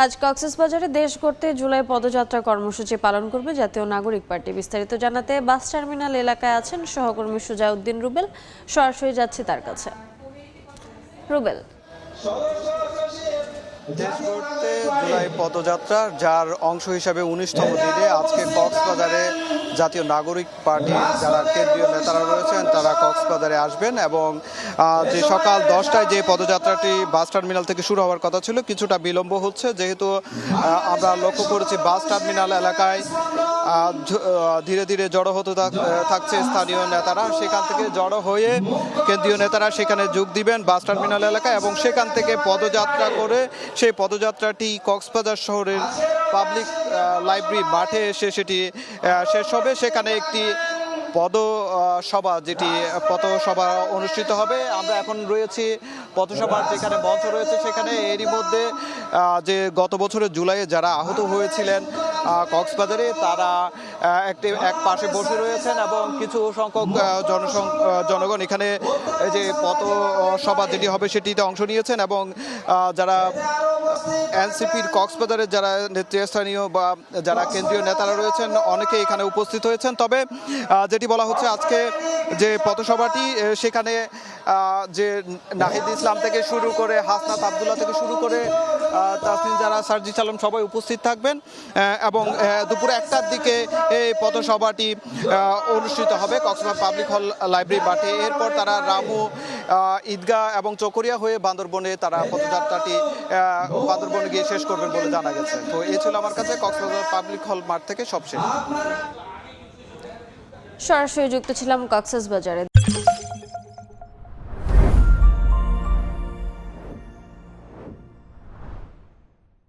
আজ কক্সবাজারে দেশ গড়তে জুলাই পদযাত্রা কর্মসূচি পালন করবে জাতীয় নাগরিক পার্টি। বিস্তারিত জানাতে বাস টার্মিনাল এলাকায় আছেন সহকর্মী সুজাউদ্দিন রুবেল। সরাসরি যাচ্ছে তার কাছে। রুবেল, দেশ গড়তে জুলাই পদযাত্রা যার অংশ হিসাবে 19তম দিনে আজকে কক্সবাজারে জাতীয় নাগরিক পার্টির যারা কেন্দ্রীয় নেতারা রয়েছেন তারা কক্সবাজারে আসবেন এবং যে সকাল 10টায় যে পদযাত্রাটি বাস টার্মিনাল থেকে শুরু হওয়ার কথা ছিল কিছুটা বিলম্ব হচ্ছে, যেহেতু আমরা লক্ষ্য করেছি বাস টার্মিনাল এলাকায় ধীরে ধীরে জড়ো হতে থাকছে স্থানীয় নেতারা। সেখান থেকে জড়ো হয়ে কেন্দ্রীয় নেতারা সেখানে যোগ দিবেন বাস টার্মিনাল এলাকায় এবং সেখান থেকে পদযাত্রা করে সেই পদযাত্রাটি কক্সবাজার শহরের পাবলিক লাইব্রেরি মাঠে এসে সেটি শেষ হবে। সেখানে একটি পথসভা অনুষ্ঠিত হবে। আমরা এখন রয়েছি পথসভার যেখানে মঞ্চ রয়েছে সেখানে। এরই মধ্যে যে গত বছরের জুলাইয়ে যারা আহত হয়েছিলেন কক্সবাজারে তারা এক পাশে বসে রয়েছেন এবং কিছু সংখ্যক জনগণ এখানে যে পথসভা যেটি হবে সেটিতে অংশ নিয়েছেন এবং যারা এনসিপির কক্সবাজারের যারা নেতৃস্থানীয় বা যারা কেন্দ্রীয় নেতারা রয়েছেন অনেকে এখানে উপস্থিত হয়েছেন। তবে যেটি বলা হচ্ছে আজকে যে পথসভাটি সেখানে যে নাহিদ ইসলাম থেকে শুরু করে হাসনাত আবদুল্লাহ থেকে শুরু করে তাসনিম জারা সার্জিস আলম সবাই উপস্থিত থাকবেন এবং দুপুরে 1টার দিকে এই পথসভাটি অনুষ্ঠিত হবে কক্সবাজার পাবলিক হল লাইব্রেরি মাঠে। এরপর তারা রামু ঈদগাহ এবং চকরিয়া হয়ে বান্দরবনে তারা পদযাত্রাটি বান্দরবনে গিয়ে শেষ করবেন বলে জানা গেছে। তো এই ছিল আমার কাছে কক্সবাজার পাবলিক হল মাঠ থেকে সবশেষ। সরাসরি যুক্ত ছিলাম কক্সবাজারে।